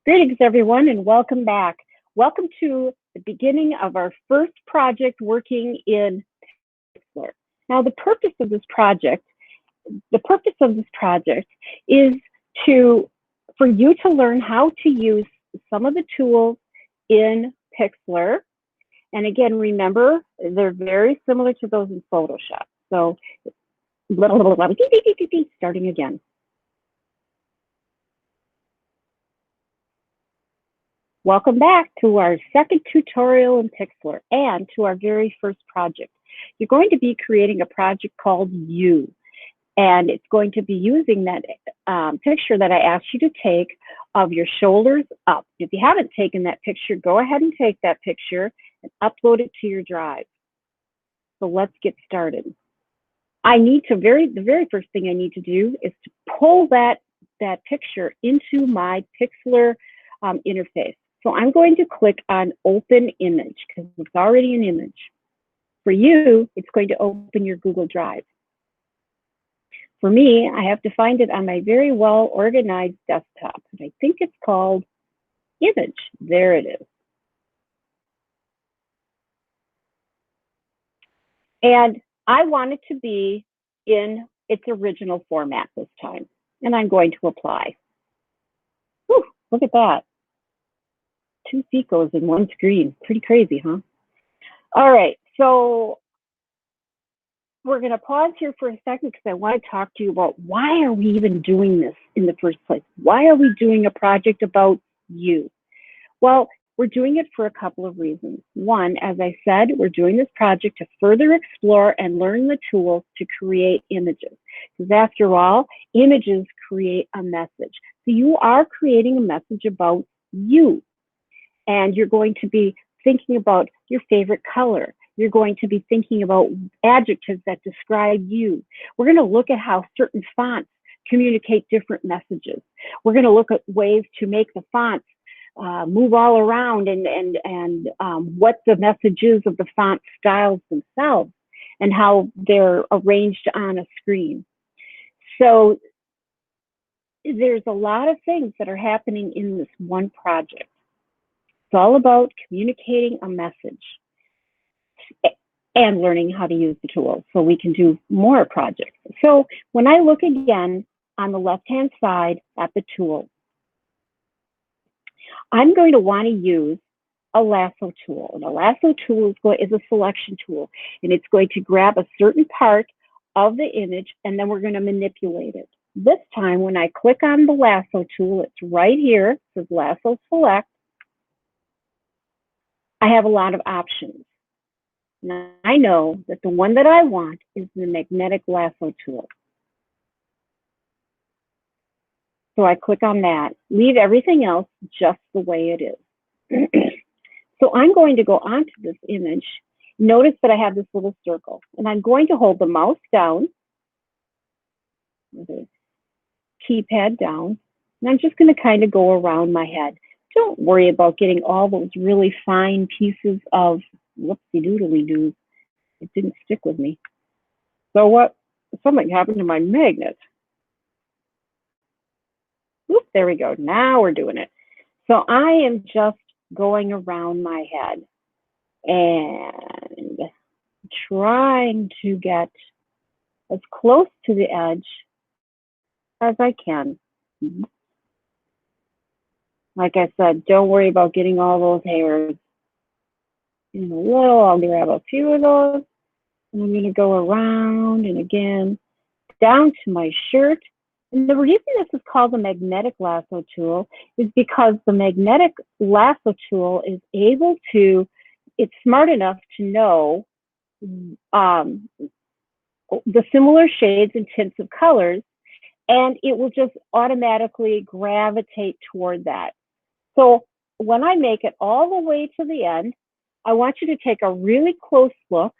Greetings, everyone, and welcome back. Welcome to the beginning of our first project working in Pixlr. Now, the purpose of this project is for you to learn how to use some of the tools in Pixlr. And again, remember, they're very similar to those in Photoshop. So, starting again. Welcome back to our second tutorial in Pixlr and to our very first project. You're going to be creating a project called You, and it's going to be using that picture that I asked you to take of your shoulders up. If you haven't taken that picture, go ahead and take that picture and upload it to your drive. So let's get started. The very first thing I need to do is to pull that picture into my Pixlr interface. So I'm going to click on Open Image because it's already an image. For you, it's going to open your Google Drive. For me, I have to find it on my very well organized desktop. And I think it's called Image. There it is. And I want it to be in its original format this time. And I'm going to apply. Whew, look at that. 2 Secos in one screen. Pretty crazy, huh? All right, so we're going to pause here for a second because I want to talk to you about why are we even doing this in the first place? Why are we doing a project about you? Well, we're doing it for a couple of reasons. One, as I said, we're doing this project to further explore and learn the tools to create images. Because after all, images create a message. So you are creating a message about you. And you're going to be thinking about your favorite color. You're going to be thinking about adjectives that describe you. We're going to look at how certain fonts communicate different messages. We're going to look at ways to make the fonts move all around and what the message is of the font styles themselves and how they're arranged on a screen. So there's a lot of things that are happening in this one project. It's all about communicating a message and learning how to use the tools so we can do more projects. So when I look again on the left-hand side at the tools, I'm going to want to use a lasso tool. And a lasso tool is a selection tool, and it's going to grab a certain part of the image, and then we're going to manipulate it. This time, when I click on the lasso tool, it's right here, it says Lasso Select. I have a lot of options. Now, I know that the one that I want is the magnetic lasso tool. So I click on that, leave everything else just the way it is. So I'm going to go onto this image. Notice that I have this little circle, and I'm going to hold the mouse down, the keypad down, and I'm just going to kind of go around my head. Don't worry about getting all those really fine pieces of whoopsie-doodly-doo. It didn't stick with me. So what? Something happened to my magnet. Oop, there we go. Now we're doing it. So I am just going around my head and trying to get as close to the edge as I can. Like I said, don't worry about getting all those hairs in a little. I'll grab a few of those, and I'm going to go around and again down to my shirt. And the reason this is called the magnetic lasso tool is because the magnetic lasso tool is it's smart enough to know the similar shades and tints of colors, and it will just automatically gravitate toward that. So when I make it all the way to the end, I want you to take a really close look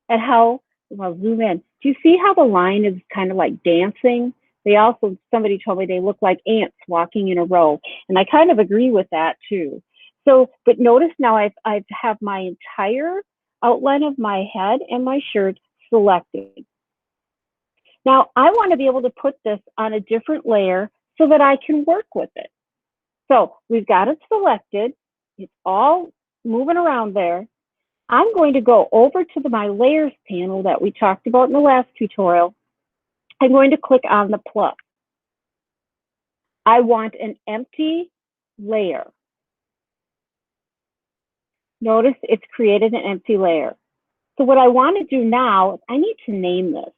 at how, well, zoom in. Do you see how the line is kind of like dancing? Somebody told me they look like ants walking in a row. And I kind of agree with that too. So, but notice now I have my entire outline of my head and my shirt selected. Now I want to be able to put this on a different layer so that I can work with it. So we've got it selected. It's all moving around there. I'm going to go over to my layers panel that we talked about in the last tutorial. I'm going to click on the plus. I want an empty layer. Notice it's created an empty layer. So what I want to do now is I need to name this.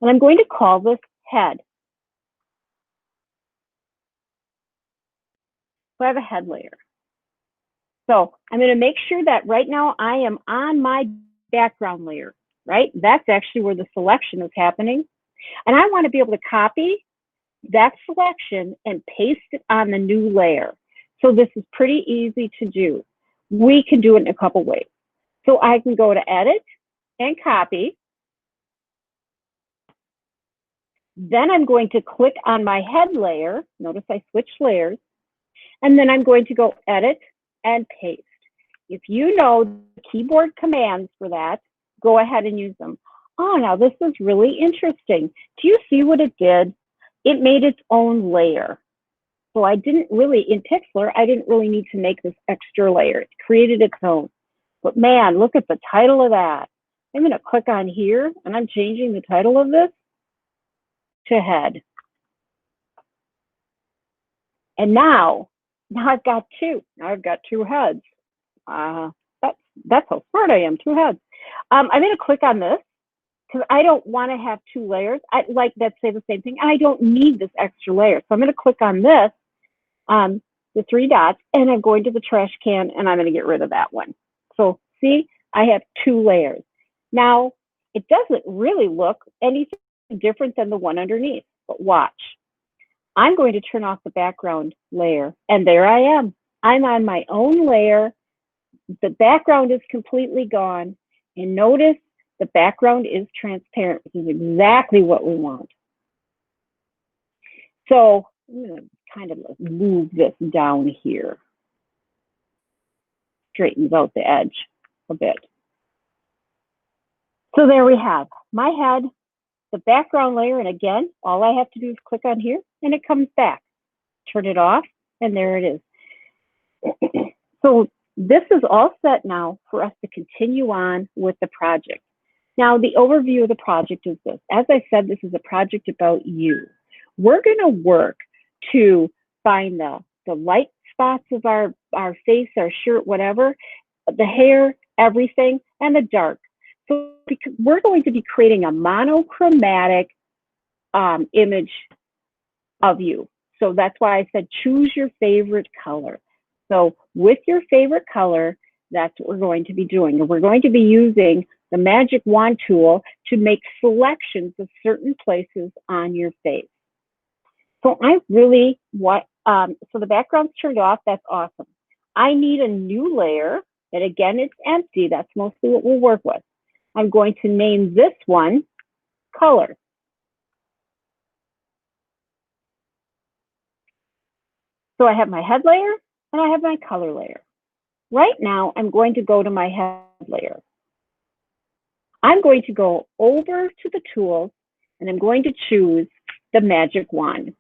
And I'm going to call this head. So I have a head layer. So I'm going to make sure that right now I am on my background layer, right? That's actually where the selection is happening. And I want to be able to copy that selection and paste it on the new layer. So this is pretty easy to do. We can do it in a couple ways. So I can go to edit and copy. Then I'm going to click on my head layer. Notice I switched layers. And then I'm going to go edit and paste. If you know the keyboard commands for that, go ahead and use them. Oh, now this is really interesting. Do you see what it did? It made its own layer. So I didn't really, in Pixlr, I didn't really need to make this extra layer. It created its own. But man, look at the title of that. I'm going to click on here, and I'm changing the title of this to head. And now I've got two. Now I've got two heads. That's how smart I am, two heads. I'm going to click on this because I don't want to have two layers. I like that say the same thing, and I don't need this extra layer. So I'm going to click on this, the three dots, and I'm going to the trash can, and I'm going to get rid of that one. So see, I have two layers. Now, it doesn't really look anything different than the one underneath, but watch. I'm going to turn off the background layer, and there I am. I'm on my own layer. The background is completely gone, and notice the background is transparent, which is exactly what we want. So I'm going to kind of move this down here. Straightens out the edge a bit. So there we have my head, the background layer, and again, all I have to do is click on here, and it comes back. Turn it off, and there it is. So this is all set now for us to continue on with the project. Now, the overview of the project is this. As I said, this is a project about you. We're going to work to find the light spots of our face, our shirt, whatever, the hair, everything, and the dark. So because we're going to be creating a monochromatic image of you. So that's why I said choose your favorite color. So with your favorite color, that's what we're going to be doing. And we're going to be using the Magic Wand tool to make selections of certain places on your face. So I really want, so the background's turned off, that's awesome. I need a new layer, and again, it's empty. That's mostly what we'll work with. I'm going to name this one color. So I have my head layer, and I have my color layer. Right now, I'm going to go to my head layer. I'm going to go over to the tools, and I'm going to choose the Magic Wand.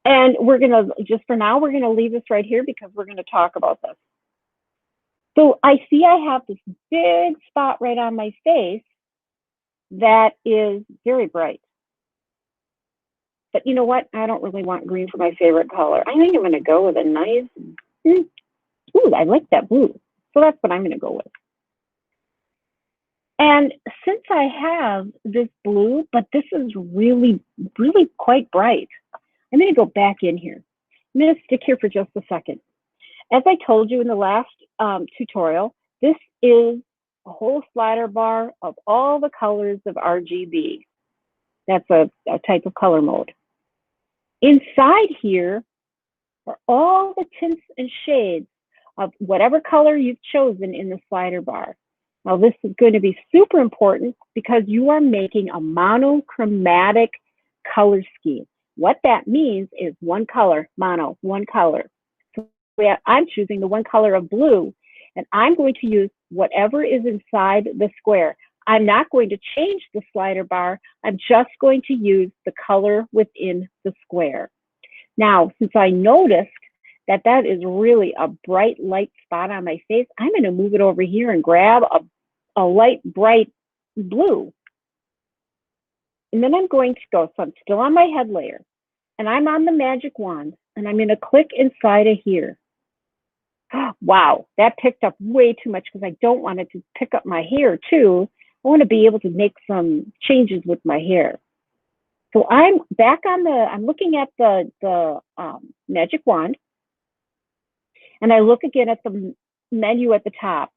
And we're going to, just for now, we're going to leave this right here because we're going to talk about this. So I see I have this big spot right on my face that is very bright. But you know what? I don't really want green for my favorite color. I think I'm going to go with a nice, ooh, I like that blue. So that's what I'm going to go with. And since I have this blue, but this is really, really quite bright, I'm going to go back in here. I'm going to stick here for just a second. As I told you in the last tutorial, this is a whole slider bar of all the colors of RGB. That's a type of color mode. Inside here are all the tints and shades of whatever color you've chosen in the slider bar. Now, this is going to be super important because you are making a monochromatic color scheme. What that means is one color, mono, one color. So I'm choosing the one color of blue, and I'm going to use whatever is inside the square. I'm not going to change the slider bar. I'm just going to use the color within the square. Now, since I noticed that that is really a bright light spot on my face, I'm going to move it over here and grab a light bright blue. And then I'm going to go, so I'm still on my head layer, and I'm on the magic wand, and I'm going to click inside of here. Wow, that picked up way too much because I don't want it to pick up my hair too. I want to be able to make some changes with my hair. So I'm back on I'm looking at the magic wand, and I look again at the menu at the top.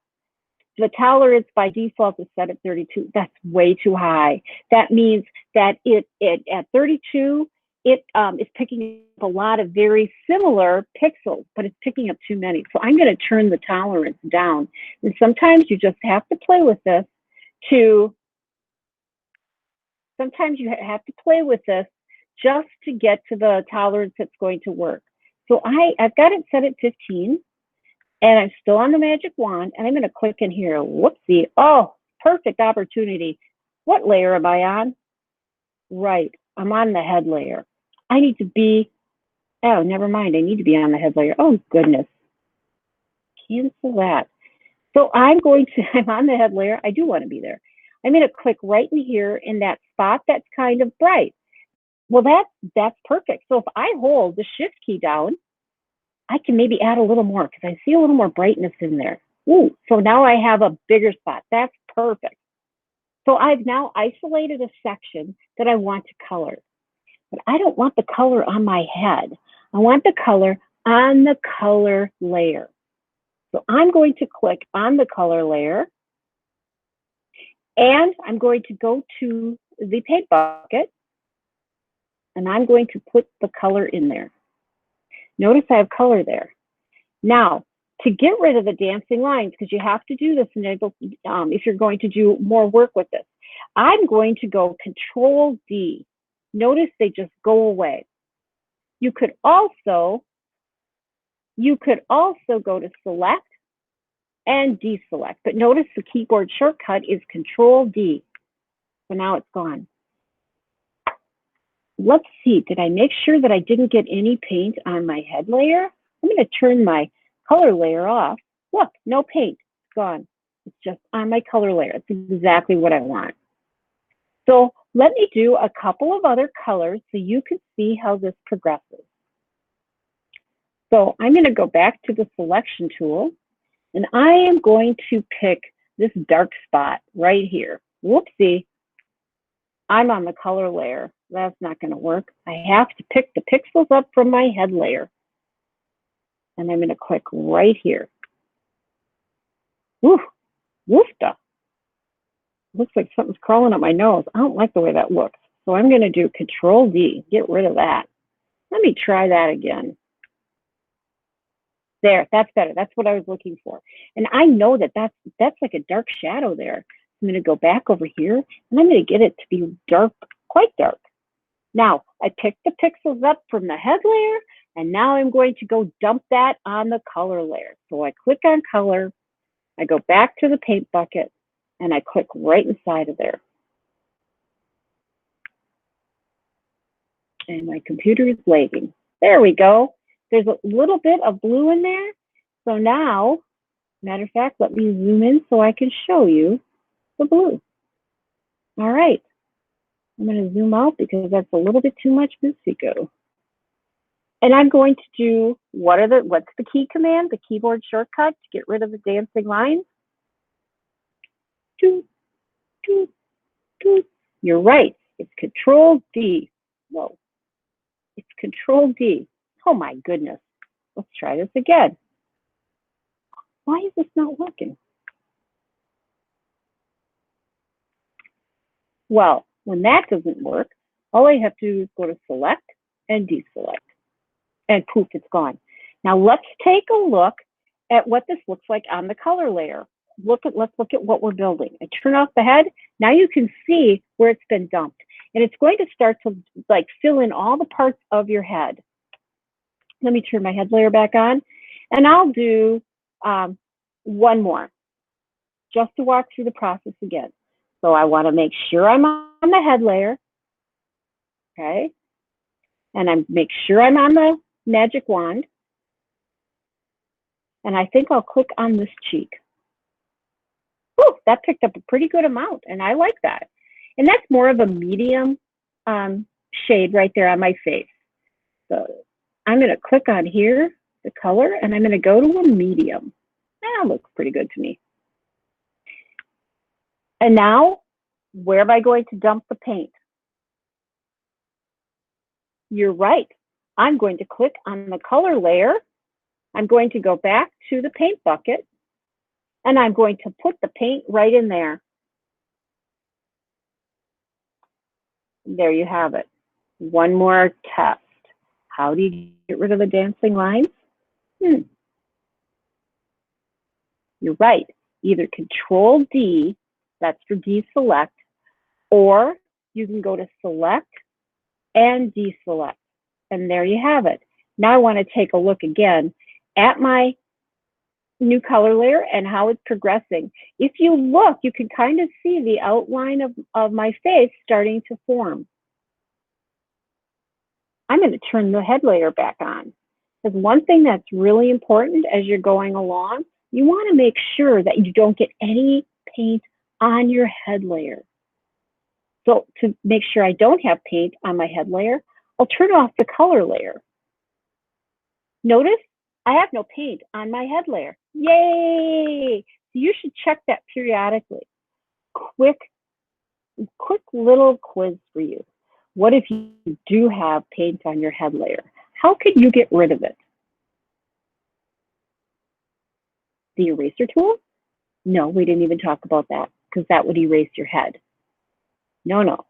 The tolerance by default is set at 32. That's way too high. That means that it at 32, it is picking up a lot of very similar pixels, but it's picking up too many. So I'm going to turn the tolerance down. And sometimes you just have to play with this just to get to the tolerance that's going to work. So I've got it set at 15. And I'm still on the magic wand, and I'm going to click in here. Whoopsie. Oh, perfect opportunity. What layer am I on? Right, I'm on the head layer. I need to be, oh, never mind. I need to be on the head layer. Oh, goodness. Cancel that. So I'm on the head layer. I do want to be there. I'm going to click right in here in that spot that's kind of bright. Well, that's perfect. So if I hold the shift key down, I can maybe add a little more because I see a little more brightness in there. Ooh, so now I have a bigger spot. That's perfect. So I've now isolated a section that I want to color. But I don't want the color on my head. I want the color on the color layer. So I'm going to click on the color layer. And I'm going to go to the paint bucket. And I'm going to put the color in there. Notice I have color there. Now, to get rid of the dancing lines, because you have to do this if you're going to do more work with this, I'm going to go Control D. Notice they just go away. You could also go to Select and Deselect, but notice the keyboard shortcut is Control D. So now it's gone. Let's see, did I make sure that I didn't get any paint on my head layer? I'm going to turn my color layer off. Look, no paint, it's gone. It's just on my color layer. It's exactly what I want. So let me do a couple of other colors so you can see how this progresses. So I'm going to go back to the selection tool, and I am going to pick this dark spot right here. Whoopsie, I'm on the color layer. That's not going to work. I have to pick the pixels up from my head layer. And I'm going to click right here. Woof, woofda. Looks like something's crawling up my nose. I don't like the way that looks. So I'm going to do Control D, get rid of that. Let me try that again. There, that's better. That's what I was looking for. And I know that that's like a dark shadow there. I'm going to go back over here, and I'm going to get it to be dark, quite dark. Now, I picked the pixels up from the head layer, and now I'm going to go dump that on the color layer. So I click on color, I go back to the paint bucket, and I click right inside of there. And my computer is lagging. There we go. There's a little bit of blue in there. So now, matter of fact, let me zoom in so I can show you the blue. All right. I'm going to zoom out because that's a little bit too much Musico. And I'm going to do, what's the key command, the keyboard shortcut to get rid of the dancing lines? Doot, doot, doot. You're right. It's Control D. Whoa. It's Control D. Oh my goodness. Let's try this again. Why is this not working? Well, when that doesn't work, all I have to do is go to Select and Deselect. And poof, it's gone. Now let's take a look at what this looks like on the color layer. Let's look at what we're building. I turn off the head. Now you can see where it's been dumped. And it's going to start to like fill in all the parts of your head. Let me turn my head layer back on. And I'll do one more just to walk through the process again. So I want to make sure I'm on the head layer, okay? And I make sure I'm on the magic wand. And I think I'll click on this cheek. Whew, that picked up a pretty good amount, and I like that. And that's more of a medium shade right there on my face. So I'm going to click on here, the color, and I'm going to go to a medium. That looks pretty good to me. And now, where am I going to dump the paint? You're right. I'm going to click on the color layer. I'm going to go back to the paint bucket, and I'm going to put the paint right in there. There you have it. One more test. How do you get rid of the dancing lines? You're right. Either Control D, that's for deselect, or you can go to Select and Deselect. And there you have it. Now I want to take a look again at my new color layer and how it's progressing. If you look, you can kind of see the outline of my face starting to form. I'm going to turn the head layer back on. Because one thing that's really important as you're going along, you want to make sure that you don't get any paint on your head layer. So to make sure I don't have paint on my head layer, I'll turn off the color layer. Notice I have no paint on my head layer. Yay! So you should check that periodically. Quick little quiz for you. What if you do have paint on your head layer? How could you get rid of it? The eraser tool? No, we didn't even talk about that because that would erase your head. No.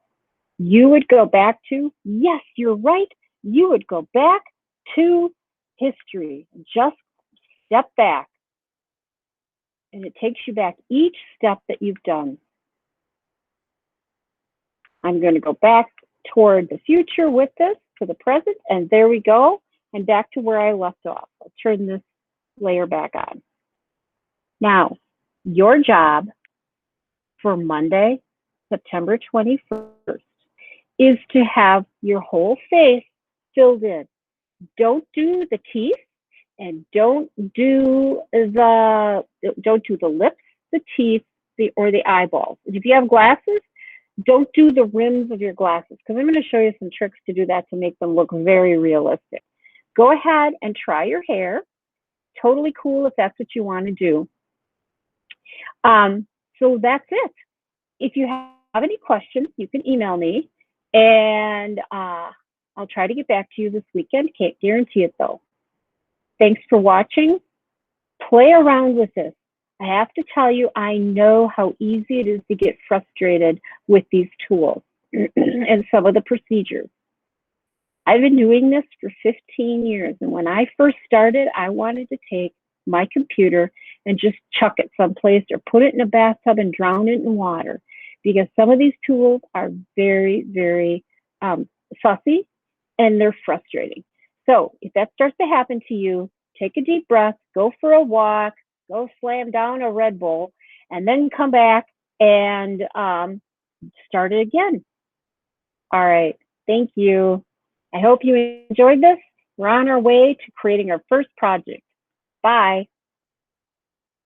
You would go back to, yes, you're right. You would go back to history. Just step back. And it takes you back each step that you've done. I'm going to go back toward the future with this to the present, and there we go. And back to where I left off. I'll turn this layer back on. Now, your job for Monday, September 21st, is to have your whole face filled in. Don't do the teeth and don't do the lips, the teeth, or the eyeballs. And if you have glasses, don't do the rims of your glasses because I'm going to show you some tricks to do that to make them look very realistic. Go ahead and try your hair. Totally cool if that's what you want to do. So that's it. If you have any questions, you can email me, and I'll try to get back to you this weekend. Can't guarantee it, though. Thanks for watching. Play around with this. I have to tell you, I know how easy it is to get frustrated with these tools and some of the procedures. I've been doing this for 15 years, and when I first started, I wanted to take my computer and just chuck it someplace or put it in a bathtub and drown it in water, because some of these tools are very, very fussy and they're frustrating. So if that starts to happen to you, take a deep breath, go for a walk, go slam down a Red Bull, and then come back and start it again. All right, thank you. I hope you enjoyed this. We're on our way to creating our first project. Bye.